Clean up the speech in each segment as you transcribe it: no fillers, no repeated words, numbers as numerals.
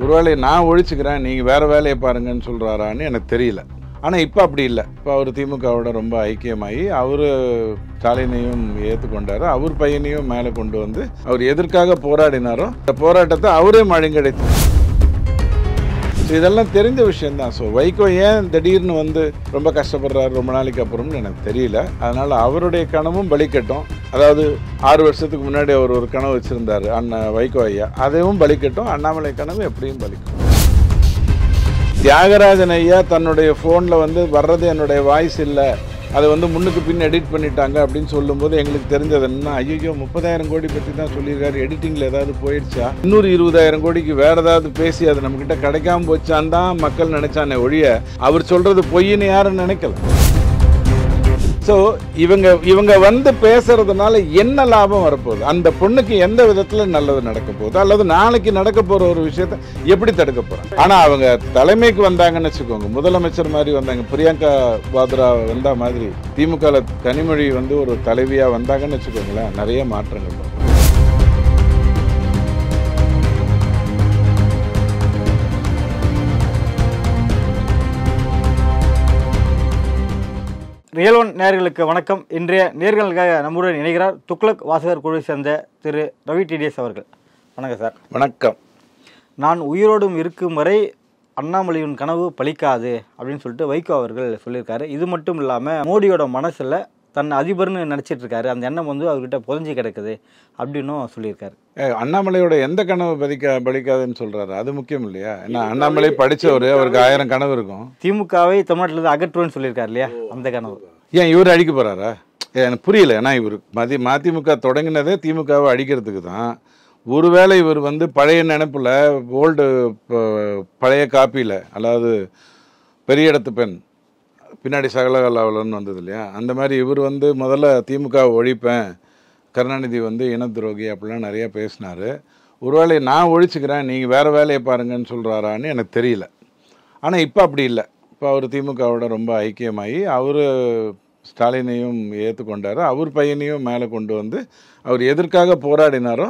ஒருவேளை நான் ஒழிச்சுக்கிறேன், நீங்கள் வேறு வேலையை பாருங்கன்னு சொல்கிறாரான்னு எனக்கு தெரியல. ஆனால் இப்போ அப்படி இல்லை. இப்போ அவர் திமுகவோட ரொம்ப ஐக்கியமாகி அவர் ஸ்டாலினையும் ஏற்றுக்கொண்டார். அவர் பையனையும் மேலே கொண்டு வந்து அவர் எதற்காக போராடினாரோ அந்த போராட்டத்தை அவரே மழுங்கடைத்து. இதெல்லாம் தெரிஞ்ச விஷயந்தான். ஸோ வைகோ ஏன் திடீர்னு வந்து ரொம்ப கஷ்டப்படுறாரு ரொம்ப நாளைக்கு அப்புறம்னு எனக்கு தெரியல. அதனால் அவருடைய கனவும் பலிக்கட்டும். அதாவது 6 வருஷத்துக்கு முன்னாடி அவர் ஒரு கனவு வச்சுருந்தார் அண்ணன் வைகோ ஐயா, அதையும் பலிக்கட்டும். அண்ணாமலை கனவு எப்படியும் பலிக்கும். தியாகராஜன் ஐயா தன்னுடைய ஃபோனில் வந்து வர்றது என்னுடைய வாய்ஸ் இல்லை, அதை வந்து முன்னுக்கு பின் எடிட் பண்ணிட்டாங்க அப்படின்னு சொல்லும்போது எங்களுக்கு தெரிஞ்சது என்ன, ஐயோ 30,000 கோடி பற்றி தான் சொல்லியிருக்காரு, எடிட்டிங்கில் ஏதாவது போயிடுச்சா, இன்னொரு 20,000 கோடிக்கு வேறு ஏதாவது பேசி அது நம்மக்கிட்ட கிடைக்காம போச்சான் தான் மக்கள் நினைச்சானே ஒழிய அவர் சொல்கிறது பொய்ன்னு யாரும் நினைக்கல. ஸோ இவங்க வந்து பேசுறதுனால என்ன லாபம் வரப்போகுது, அந்த பொண்ணுக்கு எந்த விதத்தில் நல்லது நடக்க போகுது, அல்லது நாளைக்கு நடக்க போகிற ஒரு விஷயத்தை எப்படி தடுக்க போகிறாங்க. ஆனால் அவங்க தலைமைக்கு வந்தாங்கன்னு வச்சுக்கோங்க, முதலமைச்சர் மாதிரி வந்தாங்க, பிரியங்கா வாத்ரா வந்தா மாதிரி திமுகவில் கனிமொழி வந்து ஒரு தலைவியாக வந்தாங்கன்னு வச்சுக்கோங்களேன், நிறைய மாற்றங்கள் வரும். ரியல் ஒன் நேயர்களுக்கு வணக்கம். இன்றைய நேர்களுக்காக நம்முடன் இணைகிறார் துக்ளக் வாசகர் குழுவை சேர்ந்த திரு ரவி டிடிஎஸ் அவர்கள். வணக்கம் சார். வணக்கம். நான் உயிரோடும் இருக்கும் வரை அண்ணாமலையின் கனவு பலிக்காது அப்படின்னு சொல்லிட்டு வைகோ அவர்கள் சொல்லியிருக்காரு. இது மட்டும் இல்லாமல் மோடியோட மனசில் தன் அதிபர்னு நினச்சிட்டு இருக்காரு, அந்த எண்ணம் வந்து அவர்கிட்ட புதஞ்சி கிடக்குது அப்படின்னும் சொல்லியிருக்காரு. அண்ணாமலையோட எந்த கனவு பலிக்காதுன்னு சொல்றாரு, அது முக்கியம் இல்லையா? ஏன்னா அண்ணாமலை படிச்சவரு, அவருக்கு 1000 கனவு இருக்கும். திமுகவை தமிழ்நாட்டில் அகற்றுவேன்னு சொல்லியிருக்காரு இல்லையா, அந்த கனவு ஏன் இவர் அழிக்க போறாரா? எனக்கு புரியல. ஏன்னா இவர் மதிமுக தொடங்கினதே திமுகவை அழிக்கிறதுக்கு தான். ஒருவேளை இவர் வந்து பழைய நினைப்புல பழைய காப்பியில், அதாவது பெரிய இடத்து பெண் பின்னாடி சகலகலாவலன்னு வந்தது இல்லையா, அந்த மாதிரி இவர் வந்து முதல்ல திமுகவை ஒழிப்பேன், கருணாநிதி வந்து இன துரோகி அப்படிலாம் நிறைய பேசினார். ஒருவேளை நான் ஒழிச்சுக்கிறேன், நீங்கள் வேறு வேலையை பாருங்கன்னு சொல்கிறாரான்னு எனக்கு தெரியல. ஆனால் இப்போ அப்படி இல்லை. இப்போ அவர் திமுகவோட ரொம்ப ஐக்கியமாகி அவர் ஸ்டாலினையும் ஏற்றுக்கொண்டார். அவர் பையனையும் மேலே கொண்டு வந்து அவர் எதற்காக போராடினாரோ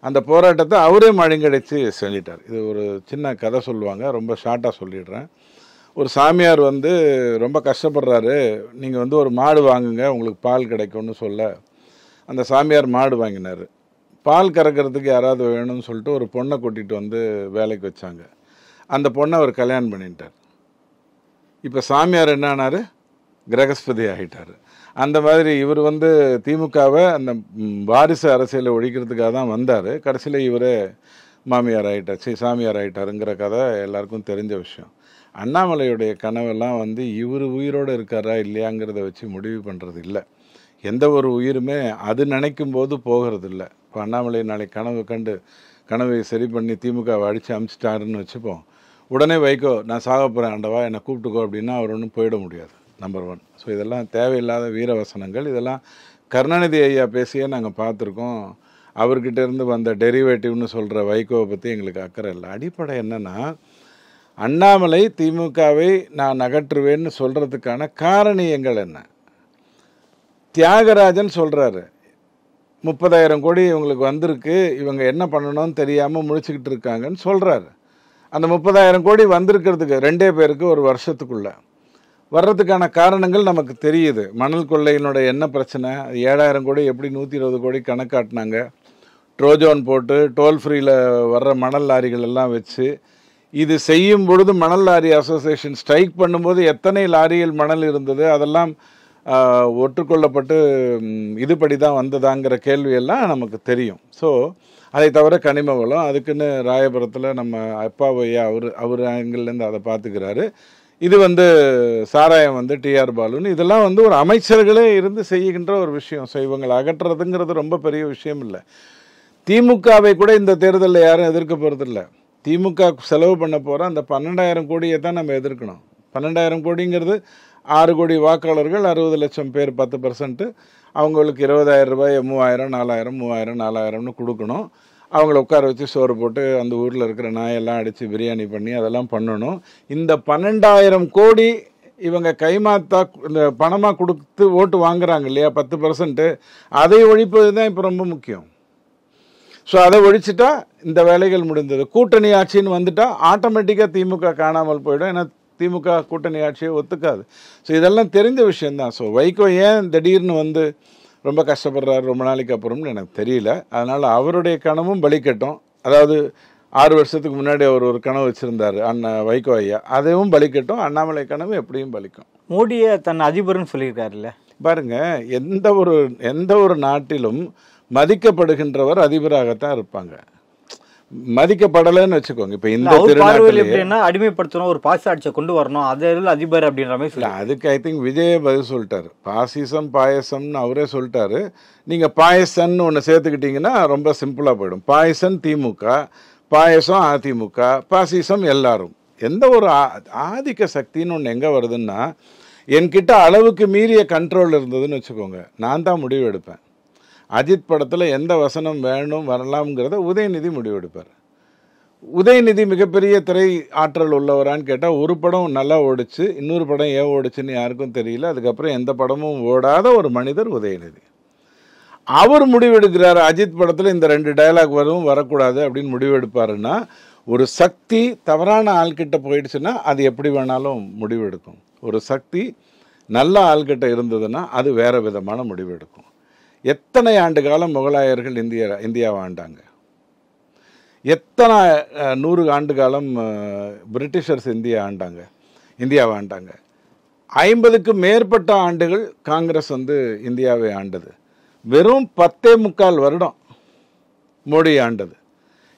அந்த போராட்டத்தை அவரே மழுங்கடைச்சு செஞ்சிட்டார். இது ஒரு சின்ன கதை சொல்லுவாங்க, ரொம்ப ஷார்ட்டாக சொல்லிடுறேன். ஒரு சாமியார் வந்து ரொம்ப கஷ்டப்படுறாரு, நீங்கள் வந்து ஒரு மாடு வாங்குங்க உங்களுக்கு பால் கிடைக்கும்னு சொல்ல அந்த சாமியார் மாடு வாங்கினார். பால் கறக்கிறதுக்கு யாராவது வேணும்னு சொல்லிட்டு ஒரு பொண்ணை கூட்டிகிட்டு வந்து வேலைக்கு வச்சாங்க. அந்த பொண்ணை அவர் கல்யாணம் பண்ணிட்டார். இப்போ சாமியார் என்ன ஆனார், கிரகஸ்பதி ஆகிட்டார். அந்த மாதிரி இவர் வந்து திமுகவை அந்த வாரிசு அரசியலை ஒழிக்கிறதுக்காக தான் வந்தார். கடைசியில் இவரே மாமியார் ஆகிட்டார், சாமியார் ஆகிட்டாருங்கிற கதை எல்லாருக்கும் தெரிஞ்ச விஷயம். அண்ணாமலையுடைய கனவெல்லாம் வந்து இவர் உயிரோடு இருக்காரா இல்லையாங்கிறத வச்சு முடிவு பண்ணுறது இல்லை. எந்த ஒரு உயிருமே அது நினைக்கும் போது போகிறது இல்லை. இப்போ அண்ணாமலை நாளைக்கு கனவு கண்டு கனவை சரி பண்ணி திமுகவை அடித்து அமிச்சிட்டாருன்னு வச்சுப்போம், உடனே வைகோ நான் சாக போகிறேன் ஆண்டவா என்னை கூப்பிட்டுக்கோ அப்படின்னா அவர் ஒன்றும் போயிட முடியாது. நம்பர் 1. ஸோ இதெல்லாம் தேவையில்லாத வீரவசனங்கள். இதெல்லாம் கருணாநிதி ஐயா பேசியே நாங்கள் பார்த்துருக்கோம். அவர்கிட்ட இருந்து வந்த டெரிவேட்டிவ்னு சொல்கிற வைகோவை பற்றி எங்களுக்கு அக்கறை இல்லை. அடிப்படை என்னென்னா, அண்ணாமலை திமுகவை நான் அகற்றுவேன்னு சொல்கிறதுக்கான காரணியங்கள் என்ன? தியாகராஜன் சொல்கிறாரு 30,000 கோடி இவங்களுக்கு வந்திருக்கு, இவங்க என்ன பண்ணணும்னு தெரியாமல் முழிச்சுக்கிட்டு இருக்காங்கன்னு சொல்கிறாரு. அந்த 30,000 கோடி வந்திருக்கிறதுக்கு 2 பேருக்கு ஒரு வருஷத்துக்குள்ளே வர்றதுக்கான காரணங்கள் நமக்கு தெரியுது. மணல் கொள்ளையினுடைய என்ன பிரச்சனை, 7,000 கோடி எப்படி 120 கோடி கணக்காட்டினாங்க, ட்ரோஜோன் போட்டு டோல் ஃப்ரீயில் வர்ற மணல் லாரிகள் எல்லாம் வச்சு இது செய்யும் பொழுது மணல் லாரி அசோசியேஷன் ஸ்ட்ரைக் பண்ணும்போது எத்தனை லாரியில் மணல் இருந்தது, அதெல்லாம் ஒற்றுக்கொள்ளப்பட்டு இதுபடி தான் வந்ததாங்கிற கேள்வியெல்லாம் நமக்கு தெரியும். ஸோ அதை தவிர கனிம வளம், அதுக்குன்னு ராயபுரத்தில் நம்ம அப்பாவையா அவர் ஆங்கிலேருந்து அதை பார்த்துக்கிறாரு. இது வந்து சாராயம் வந்து டிஆர் பாலுன்னு, இதெல்லாம் வந்து ஒரு அமைச்சர்களே இருந்து செய்கின்ற ஒரு விஷயம். ஸோ இவங்களை அகற்றுறதுங்கிறது ரொம்ப பெரிய விஷயம் இல்லை. திமுகவை கூட இந்த தேர்தலில் யாரும் எதிர்க்க போகிறதில்ல. திமுக செலவு பண்ண போகிற அந்த 12,000 கோடியை தான் நம்ம எதிர்க்கணும். 12,000 கோடிங்கிறது 6 கோடி வாக்காளர்கள், 60 லட்சம் பேர், 10%. அவங்களுக்கு 20,000 ரூபாய், 3,000, 4,000, 3,000, 4,000ன்னு கொடுக்கணும். அவங்கள உட்கார வச்சு சோறு போட்டு அந்த ஊரில் இருக்கிற நாயெல்லாம் அடித்து பிரியாணி பண்ணி அதெல்லாம் பண்ணணும். இந்த 12,000 கோடி இவங்க கைமாத்தா இந்த பணமாக கொடுத்து ஓட்டு வாங்குறாங்க இல்லையா, 10%, அதை ஒழிப்பது தான் இப்போ ரொம்ப முக்கியம். ஸோ அதை ஒழிச்சிட்டா இந்த வேலைகள் முடிந்தது. கூட்டணி ஆட்சின்னு வந்துட்டா ஆட்டோமேட்டிக்காக திமுக காணாமல் போயிடும். ஏன்னா திமுக கூட்டணி ஆட்சியை ஒத்துக்காது. ஸோ இதெல்லாம் தெரிஞ்ச விஷயந்தான். ஸோ வைகோ ஏன் திடீர்னு வந்து ரொம்ப கஷ்டப்படுறாரு ரொம்ப நாளைக்கு அப்புறம்னு எனக்கு தெரியல. அதனால் அவருடைய கனவும் பலிக்கட்டும். அதாவது 6 வருஷத்துக்கு முன்னாடி அவர் ஒரு கனவு வச்சுருந்தார் வைகோ ஐயா, அதையும் பலிக்கட்டும். அண்ணாமலை கனவு எப்படியும் பலிக்கும். மோடியை தன் அதிபர்னு சொல்லியிருக்காருல்ல. பாருங்க, எந்த ஒரு நாட்டிலும் மதிக்கப்படுகின்றவர் அதிபராகத்தான் இருப்பாங்க. மதிக்கப்படலைன்னு வச்சுக்கோங்க. இப்போ இந்த பார்வையில் எப்படின்னா அடிமைப்படுத்தணும், ஒரு பாச ஆட்சியை கொண்டு வரணும், அதில் அதிபர் அப்படின்ற மாதிரி சொல்லி அதுக்கு ஐ திங்க் விஜயே பதில் சொல்லிட்டாரு. பாசிசம் பாயசம்னு அவரே சொல்லிட்டாரு. நீங்கள் பாயசன்னு ஒன்று சேர்த்துக்கிட்டீங்கன்னா ரொம்ப சிம்பிளாக போயிடும். பாயசம் திமுக, பாயசம் அதிமுக, பாசிசம் எல்லாரும். எந்த ஒரு ஆதிக்க சக்தின்னு ஒன்று எங்கே வருதுன்னா, என்கிட்ட அளவுக்கு மீறிய கண்ட்ரோல் இருந்ததுன்னு வச்சுக்கோங்க, நான் தான் முடிவு எடுப்பேன். அஜித் படத்தில் எந்த வசனம் வேணும் வரலாம்ங்கிறத உதயநிதி முடிவெடுப்பார். உதயநிதி மிகப்பெரிய திரை ஆற்றல் உள்ளவரான்னு கேட்டால் ஒரு படம் நல்லா ஓடிச்சு, இன்னொரு படம் ஏன் ஓடிச்சுன்னு யாருக்கும் தெரியல. அதுக்கப்புறம் எந்த படமும் ஓடாத ஒரு மனிதர் உதயநிதி. அவர் முடிவெடுக்கிறார், அஜித் படத்தில் இந்த 2 டயலாக் வரும் வரக்கூடாது அப்படின்னு முடிவெடுப்பாருன்னா, ஒரு சக்தி தவறான ஆள்கிட்ட போயிடுச்சுன்னா அது எப்படி வேணாலும் முடிவெடுக்கும். ஒரு சக்தி நல்ல ஆள்கிட்ட இருந்ததுன்னா அது வேறு விதமான முடிவெடுக்கும். எத்தனை ஆண்டு காலம் முகலாயர்கள் இந்தியாவை ஆண்டாங்க? எத்தனை 100 ஆண்டு காலம் பிரிட்டிஷர்ஸ் இந்தியாவை ஆண்டாங்க? 50க்கு மேற்பட்ட ஆண்டுகள் காங்கிரஸ் வந்து இந்தியாவை ஆண்டது. வெறும் 10.25 வருடம் மோடி ஆண்டது.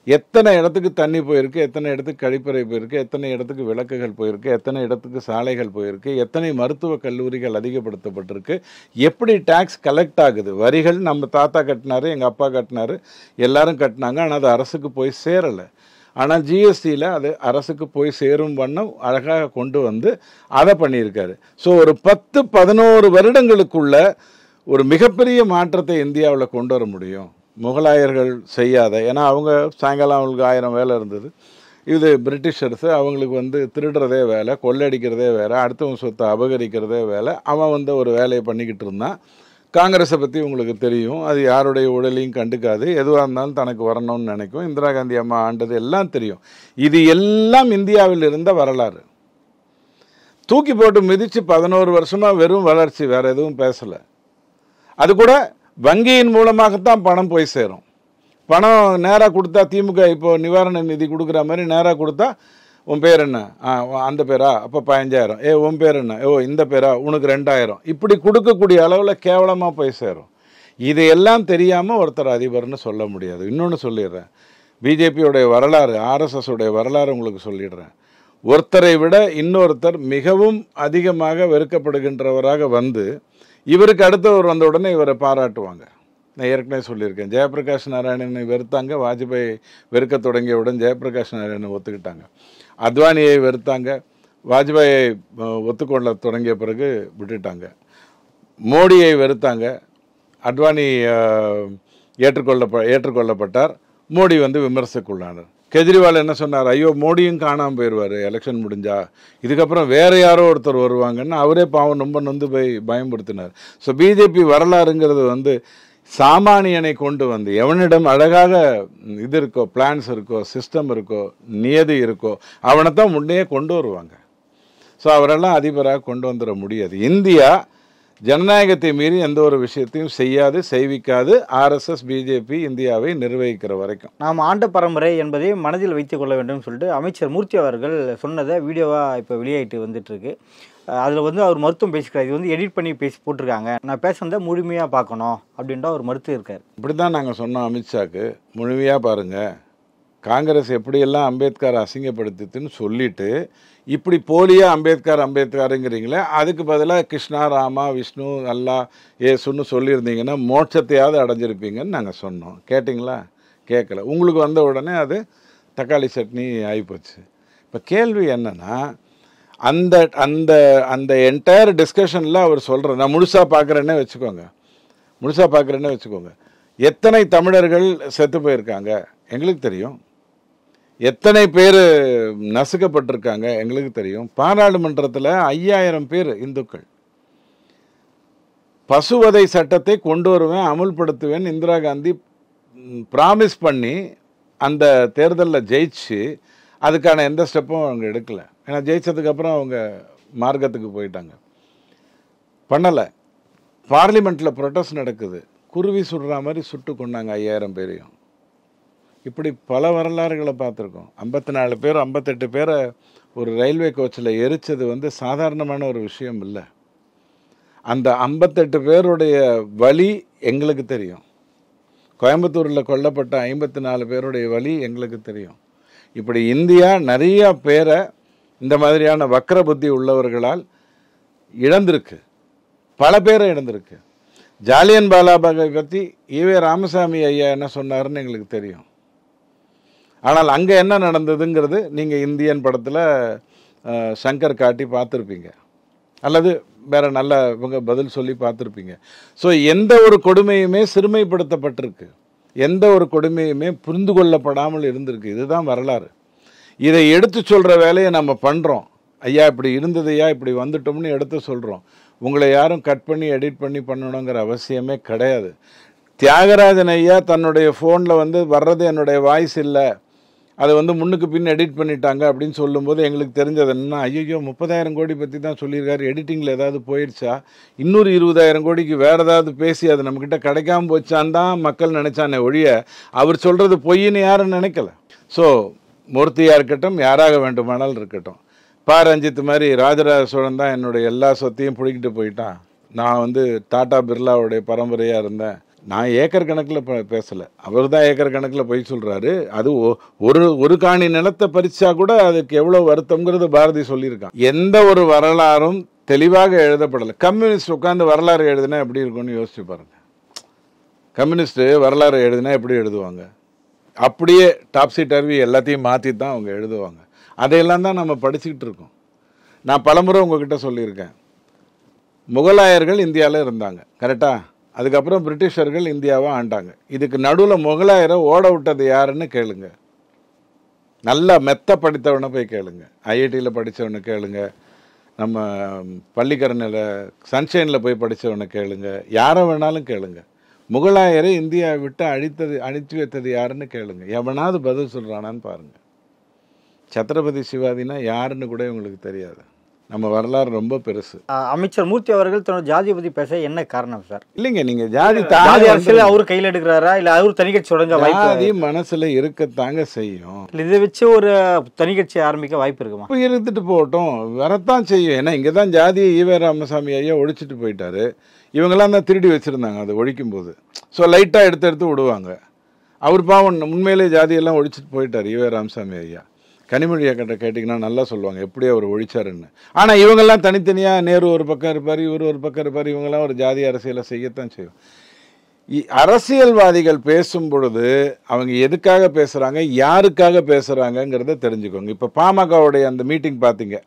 எத்தனை இடத்துக்கு தண்ணி போயிருக்கு, எத்தனை இடத்துக்கு கழிப்பறை போயிருக்கு, எத்தனை இடத்துக்கு விளக்குகள் போயிருக்கு, எத்தனை இடத்துக்கு சாலைகள் போயிருக்கு, எத்தனை மருத்துவக் கல்லூரிகள் அதிகப்படுத்தப்பட்டிருக்கு, எப்படி டேக்ஸ் கலெக்ட் ஆகுது. வரிகள் நம்ம தாத்தா கட்டினாரு, எங்கள் அப்பா கட்டினாரு, எல்லாரும் கட்டினாங்க. ஆனால் அது அரசுக்கு போய் சேரலை. ஆனால் ஜிஎஸ்டியில் அது அரசுக்கு போய் சேரும் வண்ணம் அழகாக கொண்டு வந்து அதை பண்ணியிருக்காரு. ஸோ ஒரு 10-11 வருடங்களுக்குள்ள ஒரு மிகப்பெரிய மாற்றத்தை இந்தியாவில் கொண்டு வர முடியும். முகலாயர்கள் செய்யாத, ஏன்னா அவங்க சாயங்காலம் அவங்களுக்கு 1000 வேலை இருந்தது. இது பிரிட்டிஷர்ஸு அவங்களுக்கு வந்து திருடுறதே வேலை, கொள்ளடிக்கிறதே வேலை, அடுத்தவங்க சொத்தை அபகரிக்கிறதே வேலை. அவன் வந்து ஒரு வேலையை பண்ணிக்கிட்டு இருந்தான். காங்கிரஸை பற்றி உங்களுக்கு தெரியும், அது யாருடைய உடலையும் கண்டுக்காது, எதுவாக இருந்தாலும் தனக்கு வரணும்னு நினைக்கும். இந்திரா காந்தி அம்மா ஆண்டது எல்லாம் தெரியும். இது எல்லாம் இந்தியாவில் இருந்த வரலாறு. தூக்கி போட்டு மிதித்து 11 வருஷமாக வெறும் வளர்ச்சி, வேறு எதுவும் பேசலை. அது கூட வங்கியின் மூலமாகத்தான் பணம் போய் சேரும். பணம் நேராக கொடுத்தா திமுக இப்போ நிவாரண நிதி கொடுக்குற மாதிரி நேராக கொடுத்தா, உன் பேர் என்ன, அந்த பேரா, அப்போ 15,000, உன் பேர் என்ன, இந்த பேரா, உனக்கு 2,000, இப்படி கொடுக்கக்கூடிய அளவில் கேவலமாக போய் சேரும். இதையெல்லாம் தெரியாமல் ஒருத்தர் அதிபர்னு சொல்ல முடியாது. இன்னொன்று சொல்லிடுறேன், பிஜேபியோடைய வரலாறு, ஆர்எஸ்எஸோடைய வரலாறு உங்களுக்கு சொல்லிடுறேன். ஒருத்தரை விட இன்னொருத்தர் மிகவும் அதிகமாக வெறுக்கப்படுகின்றவராக வந்து இவருக்கு அடுத்தவர் வந்த உடனே இவரை பாராட்டுவாங்க. நான் ஏற்கனவே சொல்லியிருக்கேன், ஜெயபிரகாஷ் நாராயணனை வெறுத்தாங்க, வாஜ்பாய் வெறுக்க தொடங்கியவுடன் ஜெயபிரகாஷ் நாராயணனை ஒத்துக்கிட்டாங்க. அத்வானியை வெறுத்தாங்க, வாஜ்பாயை ஒத்துக்கொள்ள தொடங்கிய பிறகு விட்டுட்டாங்க. மோடியை வெறுத்தாங்க, அத்வானி ஏற்றுக்கொள்ளப்பட்டார், மோடி வந்து விமர்சக்குள்ளானார். கெஜ்ரிவால் என்ன சொன்னார், ஐயோ மோடியும் காணாமல் போயிடுவார் எலெக்ஷன் முடிஞ்சா, இதுக்கப்புறம் வேறு யாரோ ஒருத்தர் வருவாங்கன்னு அவரே பாவம் ரொம்ப நொந்து போய் பயன்படுத்தினார். ஸோ பிஜேபி வரலாறுங்கிறது வந்து சாமானியனை கொண்டு வந்து, எவனிடம் அழகாக இது இருக்கோ, பிளான்ஸ் இருக்கோ, சிஸ்டம் இருக்கோ, நியதி இருக்கோ, அவனை தான் முன்னே கொண்டு வருவாங்க. ஸோ அவரெல்லாம் அதிபராக கொண்டு வந்துட முடியாது. இந்தியா ஜனநாயகத்தை மீறி எந்த ஒரு விஷயத்தையும் செய்யாது, செய்விக்காது. ஆர்எஸ்எஸ் பிஜேபி இந்தியாவை நிர்வகிக்கிற வரைக்கும். நாம் ஆண்ட பரம்பரை என்பதை மனதில் வைத்துக் கொள்ள வேண்டும் சொல்லிட்டு அமைச்சர் மூர்த்தி அவர்கள் சொன்னதை வீடியோவாக இப்போ வெளியாகிட்டு வந்துட்டுருக்கு. அதில் வந்து அவர் மருத்துவம் பேசிக்கிறார். இது வந்து எடிட் பண்ணி போட்டிருக்காங்க, நான் பேசுனதை முழுமையாக பார்க்கணும் அப்படின்ற ஒரு மருத்துவம் இருக்கார். இப்படி தான் நாங்கள் சொன்னோம் அமித்ஷாக்கு, முழுமையாக பாருங்கள், காங்கிரஸ் எப்படியெல்லாம் அம்பேத்கர் அசிங்கப்படுத்துதுன்னு சொல்லிட்டு இப்படி போலியாக அம்பேத்கருங்கிறீங்களே, அதுக்கு பதிலாக கிருஷ்ணா, ராமா, விஷ்ணு, அல்லா, ஏசுன்னு சொல்லியிருந்தீங்கன்னா மோட்சத்தையாவது அடைஞ்சிருப்பீங்கன்னு நாங்கள் சொன்னோம். கேட்டிங்களா? கேட்கல. உங்களுக்கு வந்த உடனே அது தக்காளி சட்னி ஆகிப்போச்சு. இப்போ கேள்வி என்னென்னா, அந்த அந்த அந்த என்டையர் டிஸ்கஷனில் அவர் சொல்கிற, நான் முழுசாக பார்க்குறேன்னே வச்சுக்கோங்க, எத்தனை தமிழர்கள் செத்து போயிருக்காங்க எங்களுக்கு தெரியும், எத்தனை பேர் நசுக்கப்பட்டிருக்காங்க எங்களுக்கு தெரியும். பாராளுமன்றத்தில் 5000 பேர் இந்துக்கள். பசுவதை சட்டத்தை கொண்டு வருவேன், அமுல்படுத்துவேன், இந்திரா காந்தி ப்ராமிஸ் பண்ணி அந்த தேர்தலில் ஜெயிச்சு அதுக்கான எந்த ஸ்டெப்பும் அவங்க எடுக்கலை. ஏன்னா ஜெயிச்சதுக்கப்புறம் அவங்க மார்க்கத்துக்கு போயிட்டாங்க, பண்ணலை. பார்லிமெண்ட்டில் ப்ரொட்டஸ்ட் நடக்குது, குருவி சுடுற மாதிரி சுட்டு கொண்டாங்க 5000 பேரையும். இப்படி பல வரலாறுகளை பார்த்துருக்கோம். 54 பேர் 58 பேரை ஒரு ரயில்வே கோச்சில் எரிச்சது வந்து சாதாரணமான ஒரு விஷயம் இல்லை. அந்த 58 பேருடைய வலி எங்களுக்கு தெரியும். கோயம்புத்தூரில் கொல்லப்பட்ட 54 பேருடைய வலி எங்களுக்கு தெரியும். இப்படி இந்தியா நிறைய பேரை இந்த மாதிரியான வக்ர புத்தி உள்ளவர்களால் இழந்திருக்கு, பல பேரை இழந்திருக்கு. ஜாலியன் வாலாபாகை பற்றி ஈவே ராமசாமி ஐயா என்ன சொன்னாருன்னு எங்களுக்கு தெரியும். ஆனால் அங்கே என்ன நடந்ததுங்கிறது நீங்கள் இந்தியன் படத்தில் சங்கர் காட்டி பார்த்துருப்பீங்க, அல்லது வேறு நல்ல இவங்க பதில் சொல்லி பார்த்துருப்பீங்க. ஸோ எந்த ஒரு கொடுமையுமே சிறுமைப்படுத்தப்பட்டிருக்கு, எந்த ஒரு கொடுமையுமே புரிந்து கொள்ளப்படாமல் இருந்திருக்கு. இதுதான் வரலாறு. இதை எடுத்து சொல்கிற வேலையை நம்ம பண்ணுறோம். ஐயா இப்படி இருந்ததையா இப்படி வந்துட்டோம்னு எடுத்து சொல்கிறோம். உங்களை யாரும் கட் பண்ணி எடிட் பண்ணி பண்ணணுங்கிற அவசியமே கிடையாது. தியாகராஜன் ஐயா தன்னுடைய ஃபோனில் வந்து வர்றது என்னுடைய வாய்ஸ் இல்லை, அதை வந்து முன்னுக்கு பின் எடிட் பண்ணிட்டாங்க அப்படின்னு சொல்லும்போது எங்களுக்கு தெரிஞ்சது என்னன்னா, ஐயோ 30,000 கோடி பற்றி தான் சொல்லியிருக்காரு, எடிட்டிங்கில் ஏதாவது போயிடுச்சா, இன்னொரு 20,000 கோடிக்கு வேறு ஏதாவது பேசி அது நம்மக்கிட்ட கிடைக்காம போச்சான்னு தான் மக்கள் நினச்சானே ஒழிய அவர் சொல்கிறது பொய்ன்னு யாரும் நினைக்கல. ஸோ மூர்த்தியாக இருக்கட்டும், யாராக வேண்டுமானாலும் இருக்கட்டும், ரஞ்சித் மாதிரி ராஜராஜ சோழன் தான் என்னுடைய எல்லா சொத்தையும் பிடிக்கிட்டு போயிட்டான், நான் வந்து டாடா பிர்லாவுடைய பரம்பரையாக இருந்தேன், நான் ஏக்கர் கணக்கில் பேசலை, அவர் தான் ஏக்கர் கணக்கில் போய் சொல்கிறாரு. அது ஒரு காணி நிலத்தை பறிச்சா கூட அதுக்கு எவ்வளோ வருத்தங்கிறது பாரதி சொல்லியிருக்கான். எந்த ஒரு வரலாறும் தெளிவாக எழுதப்படலை. கம்யூனிஸ்ட் உட்காந்து வரலாறு எழுதுனா எப்படி இருக்கும்னு யோசிச்சு பாருங்க. கம்யூனிஸ்ட்டு வரலாறு எழுதுனா எப்படி எழுதுவாங்க? அப்படியே டாப்ஸி டர்வி எல்லாத்தையும் மாற்றி தான் அவங்க எழுதுவாங்க. அதையெல்லாம் தான் நம்ம படிச்சுக்கிட்டு இருக்கோம். நான் பலமுறை உங்ககிட்ட சொல்லியிருக்கேன், முகலாயர்கள் இந்தியாவில் இருந்தாங்க, கரெக்டாக? அதுக்கப்புறம் பிரிட்டிஷர்கள் இந்தியாவை ஆண்டாங்க. இதுக்கு நடுவில் முகலாயரை ஓட விட்டது யாருன்னு கேளுங்க. நல்லா மெத்த படித்தவனை போய் கேளுங்க, ஐஐடியில் படித்தவனை கேளுங்க, நம்ம பள்ளிக்கரணையில் சன்ஷைனில் போய் படித்தவனை கேளுங்க, யாரை வேணாலும் கேளுங்க. முகலாயரை இந்தியாவை விட்டு அழித்து வைத்தது யாருன்னு கேளுங்க, எவனாவது பதில் சொல்கிறானான்னு பாருங்கள். சத்ரபதி சிவாஜினா யாருன்னு கூட உங்களுக்கு தெரியாது. நம்ம வரலாறு ரொம்ப பெருசு. அமைச்சர் மூர்த்தி அவர்கள் தன்னோட ஜாதியை பற்றி பேச என்ன காரணம் சார்? இல்லைங்க, நீங்கள் ஜாதி அரசியல் அவர் கையில் எடுக்கிறாரா இல்லை அவர் தனிக்கட்சி தொடங்க ஜாதி மனசில் இருக்கத்தாங்க செய்யும். இதை வச்சு ஒரு தனிக்கட்சி ஆரம்பிக்க வாய்ப்பு இருக்குமா? இப்போ இருந்துட்டு போகட்டும், வரத்தான் செய்யும். ஏன்னா இங்கே தான் ஜாதியை ஈவே ராமசாமி ஐயா ஒழிச்சிட்டு போயிட்டாரு. இவங்கெல்லாம் தான் திருடி வச்சுருந்தாங்க அதை ஒழிக்கும் போது. ஸோ லைட்டாக எடுத்து விடுவாங்க. அவர் பாவம் உண்மையிலே ஜாதியெல்லாம் ஒழிச்சிட்டு போயிட்டார் ஈவே ராமசாமி ஐயா. கனிமொழி கிட்ட கேட்டிங்கன்னா நல்லா சொல்லுவாங்க எப்படி அவர் ஒழிச்சாருன்னு. ஆனால் இவங்கெல்லாம் தனித்தனியாக, நேரு ஒரு பக்கம் இருப்பார், இவர் ஒரு பக்கம் இருப்பார், இவங்கெல்லாம் ஒரு ஜாதி அரசியலை செய்யத்தான் செய்யும். அரசியல்வாதிகள் பேசும் பொழுது அவங்க எதுக்காக பேசுகிறாங்க, யாருக்காக பேசுகிறாங்கங்கிறத தெரிஞ்சுக்கோங்க. இப்போ பாமகவுடைய அந்த மீட்டிங் பார்த்தீங்க,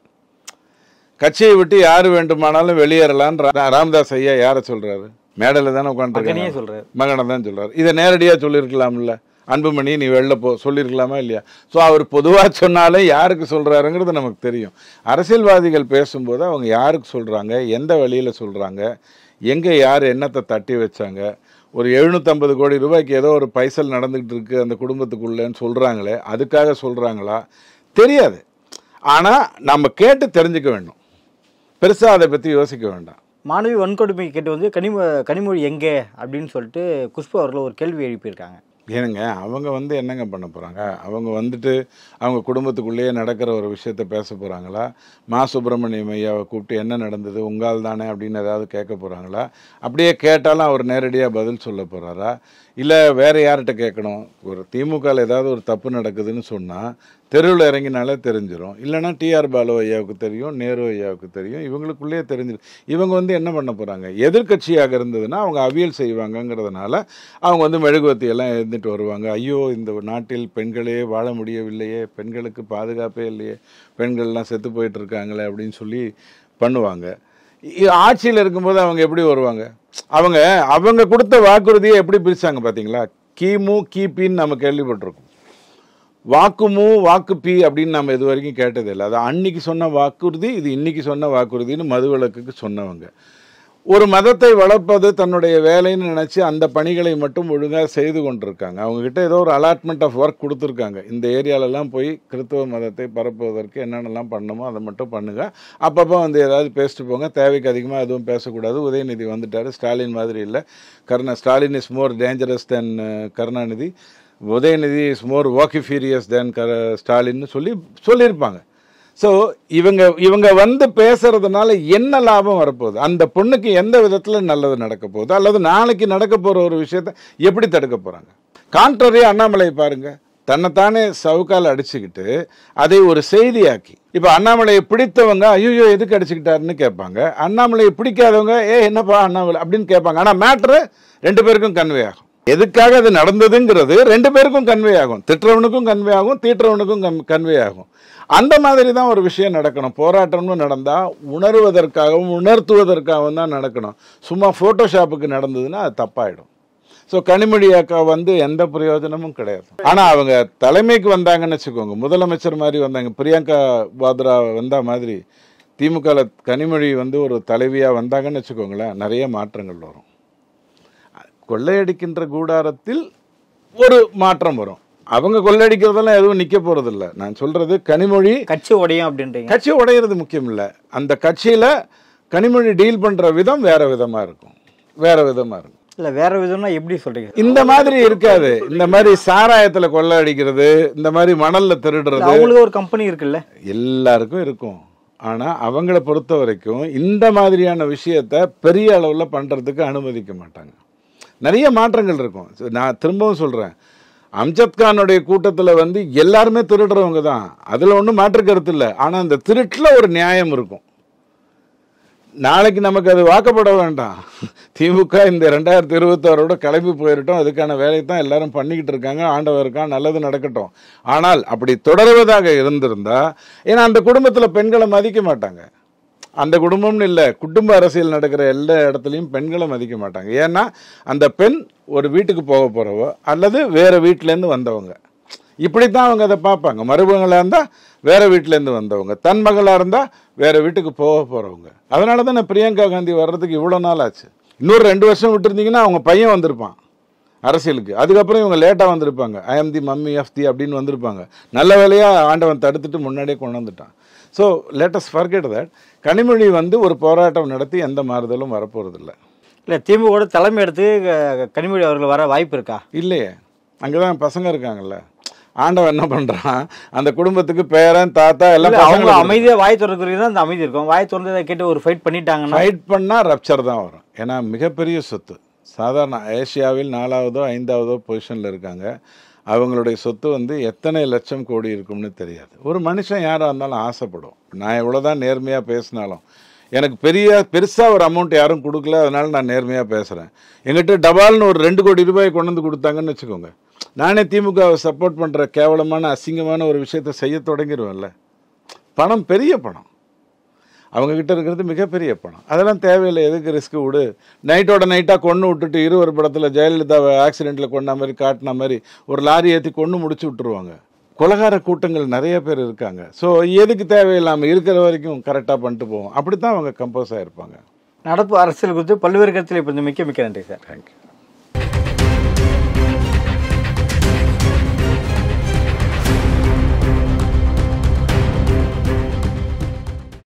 கட்சியை விட்டு யார் வேண்டுமானாலும் வெளியேறலான்னு ராமதாஸ் ஐயா யாரை சொல்கிறாரு? மேடையில் தானே உட்காந்துருக்காங்க, சொல்கிறார், மகனை தான் சொல்கிறார். இதை நேரடியாக சொல்லியிருக்கலாம்ல, அன்புமணி நீ வெளில போ சொல்லியிருக்கலாமா இல்லையா? ஸோ அவர் பொதுவாக சொன்னாலே யாருக்கு சொல்கிறாருங்கிறது நமக்கு தெரியும். அரசியல்வாதிகள் பேசும்போது அவங்க யாருக்கு சொல்கிறாங்க, எந்த வழியில் சொல்கிறாங்க, எங்கே யார் என்னத்தை தட்டி வச்சாங்க, ஒரு 750 கோடி ரூபாய்க்கு ஏதோ ஒரு பைசல் நடந்துக்கிட்டு இருக்குது அந்த குடும்பத்துக்குள்ளேன்னு சொல்கிறாங்களே, அதுக்காக சொல்கிறாங்களா தெரியாது. ஆனால் நம்ம கேட்டு தெரிஞ்சுக்க வேண்டும், பெருசாக அதை பற்றி யோசிக்க வேண்டாம். மாணவி வன்கொடுமை கேட்டு வந்து கனிமொழி எங்கே அப்படின்னு சொல்லிட்டு குஷ்பு அவர்கள் ஒரு கேள்வி எழுப்பியிருக்காங்க. ஏனுங்க, அவங்க வந்து என்னங்க பண்ண போகிறாங்க? அவங்க வந்துட்டு அவங்க குடும்பத்துக்குள்ளேயே நடக்கிற ஒரு விஷயத்த பேச போகிறாங்களா? மா சுப்பிரமணியம் ஐயாவை கூப்பிட்டு என்ன நடந்தது உங்கால் தானே அப்படின்னு ஏதாவது கேட்க போகிறாங்களா? அப்படியே கேட்டாலும் அவர் நேரடியாக பதில் சொல்ல போகிறாரா? இல்லை வேறு யார்கிட்ட கேட்கணும்? ஒரு திமுகவில் ஏதாவது ஒரு தப்பு நடக்குதுன்னு சொன்னால் தெருவில் இறங்கினாலே தெரிஞ்சிடும். இல்லைனா டிஆர் பாலு ஐயாவுக்கு தெரியும், நேரு ஐயாவுக்கு தெரியும், இவங்களுக்குள்ளேயே தெரிஞ்சிடும். இவங்க வந்து என்ன பண்ண போகிறாங்க? எதிர்கட்சியாக இருந்ததுன்னா அவங்க அவியல் செய்வாங்கங்கிறதுனால அவங்க வந்து மெழுகுவத்தியெல்லாம் எழுந்துட்டு வருவாங்க. ஐயோ இந்த நாட்டில் பெண்களே வாழ முடியவில்லையே, பெண்களுக்கு பாதுகாப்பே இல்லையே, பெண்கள்லாம் செத்து போயிட்டுருக்காங்களே அப்படின்னு சொல்லி பண்ணுவாங்க. ஆட்சியில் இருக்கும்போது அவங்க எப்படி வருவாங்க? அவங்க கொடுத்த வாக்குறுதியை எப்படி பிரித்தாங்க பார்த்தீங்களா? கிமு கிபின்னு நம்ம கேள்விப்பட்டிருக்கோம். வாக்குமு வாக்கு பி அப்படின்னு நம்ம இது வரைக்கும் கேட்டதில்லை. அது அன்னைக்கு சொன்ன வாக்குறுதி, இது இன்னைக்கு சொன்ன வாக்குறுதின்னு மதுவிலக்குக்கு சொன்னவங்க. ஒரு மதத்தை வளர்ப்பது தன்னுடைய வேலைன்னு நினச்சி அந்த பணிகளை மட்டும் ஒழுங்காக செய்து கொண்டிருக்காங்க. அவங்கக்கிட்ட ஏதோ ஒரு அலாட்மெண்ட் ஆஃப் ஒர்க் கொடுத்துருக்காங்க. இந்த ஏரியாலெல்லாம் போய் கிறிஸ்தவ மதத்தை பரப்புவதற்கு என்னென்னலாம் பண்ணணுமோ அதை மட்டும் பண்ணுங்கள், அப்பப்போ வந்து ஏதாவது பேசிட்டு போங்க, தேவைக்கு அதிகமாக எதுவும் பேசக்கூடாது. உதயநிதி வந்துட்டார், ஸ்டாலின் மாதிரி இல்லை. Stalin is more dangerous than Karunanidhi, Udhayanidhi is more vociferous than ஸ்டாலின்னு சொல்லியிருப்பாங்க. ஸோ இவங்க வந்து பேசுறதுனால என்ன லாபம் வரப்போகுது? அந்த பொண்ணுக்கு எந்த விதத்தில் நல்லது நடக்க போகுது? அல்லது நாளைக்கு நடக்க போகிற ஒரு விஷயத்தை எப்படி தடுக்க போகிறாங்க? கான்ட்ரரி அண்ணாமலை பாருங்க, தன்னைத்தானே சவுக்கால் அடிச்சுக்கிட்டு அதை ஒரு செய்தியாக்கி, இப்போ அண்ணாமலையை பிடித்தவங்க ஐயோ எதுக்கு அடிச்சுக்கிட்டாருன்னு கேட்பாங்க, அண்ணாமலையை பிடிக்காதவங்க என்னப்பா அண்ணாமலை அப்படின்னு கேட்பாங்க. ஆனால் மேட்ரு ரெண்டு பேருக்கும் கன்வே ஆகும். எதுக்காக அது நடந்ததுங்கிறது ரெண்டு பேருக்கும் கன்வே ஆகும். திட்டுறவனுக்கும் கன்வே ஆகும், தீட்டுறவனுக்கும் கன்வே ஆகும். அந்த மாதிரி தான் ஒரு விஷயம் நடக்கணும். போராட்டம்னு நடந்தால் உணர்வதற்காகவும் உணர்த்துவதற்காகவும் தான் நடக்கணும். சும்மா ஃபோட்டோஷாப்புக்கு நடந்ததுன்னா அது தப்பாயிடும். ஸோ கனிமொழி அக்கா வந்து எந்த பிரயோஜனமும் கிடையாது. ஆனால் அவங்க தலைமைக்கு வந்தாங்கன்னு வச்சுக்கோங்க, முதலமைச்சர் மாதிரி வந்தாங்க, பிரியங்கா வாத்ரா வந்த மாதிரி திமுகவில் கனிமொழி வந்து ஒரு தலைவியாக வந்தாங்கன்னு வச்சுக்கோங்களேன், நிறைய மாற்றங்கள் வரும். கொள்ளையடிக்கின்ற கூடாரத்தில் ஒரு மாற்றம் வரும். அவங்க கொள்ளையடிக்கிறதெல்லாம் எதுவும் நிற்க போகிறதில்ல. நான் சொல்கிறது கனிமொழி கட்சி உடையும் அப்படின்றீங்க. கட்சி உடையிறது முக்கியம் இல்லை, அந்த கட்சியில் கனிமொழி டீல் பண்ணுற விதம் வேறு விதமாக இருக்கும். இல்லை வேற விதம்னா எப்படி சொல்கிறீங்க? இந்த மாதிரி இருக்காது. இந்த மாதிரி சாராயத்தில் கொள்ளையடிக்கிறது, இந்த மாதிரி மணலில் திருடுறது, அவங்களுக்கு ஒரு கம்பெனி இருக்குல்ல, எல்லாருக்கும் இருக்கும். ஆனால் அவங்கள பொறுத்த வரைக்கும் இந்த மாதிரியான விஷயத்தை பெரிய அளவில் பண்ணுறதுக்கு அனுமதிக்க மாட்டாங்க. நிறைய மாற்றங்கள் இருக்கும். நான் திரும்பவும் சொல்கிறேன், அம்ஜத் கானுடைய கூட்டத்தில் வந்து எல்லாருமே திருடுறவங்க தான், அதில் ஒன்றும் மாற்று கருத்து இல்லை. ஆனால் அந்த திருட்டில் ஒரு நியாயம் இருக்கும். நாளைக்கு நமக்கு அது வாக்கப்பட வேண்டாம். திமுக இந்த 2026 கிளம்பி போயிட்டோம், அதுக்கான வேலையை தான் எல்லாரும் பண்ணிக்கிட்டு இருக்காங்க. ஆண்டவர் இருக்கான், நல்லது நடக்கட்டும். ஆனால் அப்படி தொடர்வதாக இருந்திருந்தா, ஏன்னா அந்த குடும்பத்தில் பெண்களை மதிக்க மாட்டாங்க. அந்த குடும்பம்னு இல்லை, குடும்ப அரசியல் நடக்கிற எல்லா இடத்துலையும் பெண்களை மதிக்க மாட்டாங்க. ஏன்னா அந்த பெண் ஒரு வீட்டுக்கு போக போகிறவோ அல்லது வேறு வீட்டிலேருந்து வந்தவங்க, இப்படித்தான் அவங்க அதை பார்ப்பாங்க. மருமகளாக இருந்தால் வேறு வீட்டிலேருந்து வந்தவங்க, தன் மகளாக இருந்தால் வேறு வீட்டுக்கு போக போகிறவங்க. அதனால தான் நான் பிரியங்கா காந்தி வர்றதுக்கு இவ்வளோ நாள் ஆச்சு. இன்னொரு 2 வருஷம் விட்டுருந்தீங்கன்னா அவங்க பையன் வந்திருப்பான் அரசியலுக்கு. அதுக்கப்புறம் இவங்க லேட்டாக வந்திருப்பாங்க, I am the mummy of the அப்படின்னு வந்திருப்பாங்க. நல்ல வேலையாக ஆண்டவன் தடுத்துட்டு முன்னாடியே கொண்டு வந்துட்டான். So let us forget that. Kanimozhi வந்து ஒரு போராட்டம் நடத்தி எந்த மாறுதலும் வரப்போகிறதில்ல. இல்லை திமுக தலைமை எடுத்து கனிமொழி அவர்கள் வர வாய்ப்பு இருக்கா? இல்லையே, அங்கே தான் பசங்க இருக்காங்கல்ல. ஆண்டவன் என்ன பண்ணுறான், அந்த குடும்பத்துக்கு பேரன் தாத்தா எல்லாம் அவங்க அமைதியாக வாய் திறக்கிறீங்க தான் அந்த அமைதி இருக்கும். வாய் திறந்ததை கேட்டு ஒரு ஃபைட் பண்ணிட்டாங்கன்னா, ஃபைட் பண்ணால் ரப்சர் தான் வரும். ஏன்னா மிகப்பெரிய சொத்து, சாதாரண ஏஷியாவில் 4வதோ 5வதோ பொசிஷனில் இருக்காங்க. அவங்களுடைய சொத்து வந்து எத்தனை லட்சம் கோடி இருக்கும்னு தெரியாது. ஒரு மனுஷன் யாராக இருந்தாலும் ஆசைப்படும். நான் எவ்வளோதான் நேர்மையாக பேசினாலும் எனக்கு பெருசாக ஒரு அமௌண்ட் யாரும் கொடுக்கல, அதனால நான் நேர்மையாக பேசுகிறேன். எங்கிட்ட டபால்னு ஒரு 2 கோடி ரூபாய் கொண்டு வந்து கொடுத்தாங்கன்னு வச்சுக்கோங்க, நானே திமுகவை சப்போர்ட் பண்ணுற கேவலமான அசிங்கமான ஒரு விஷயத்தை செய்ய தொடங்கிடுவேன்ல. பணம் பெரிய பணம், அவங்கக்கிட்ட இருக்கிறது மிகப்பெரிய பணம். அதெல்லாம் தேவையில்லை, எதுக்கு ரிஸ்க்கு விடு. நைட்டோட நைட்டாக கொன்று விட்டுட்டு 20 படத்தில் ஜெயலலிதாவை ஆக்சிடெண்ட்டில் கொண்ட மாதிரி காட்டின மாதிரி ஒரு லாரி ஏற்றி கொண்டு முடிச்சு விட்டுருவாங்க. கொலகார கூட்டங்கள் நிறைய பேர் இருக்காங்க. ஸோ எதுக்கு தேவையில்லாமல் இருக்கிற வரைக்கும் கரெக்டாக பண்ணிட்டு போவோம். அப்படி தான் அவங்க கம்போஸ் ஆகிருப்பாங்க. நடப்பு அரசியல் குறித்து பல்வேறு கருத்தில் இப்போ மிக்க நன்றி சார். தேங்க்யூ.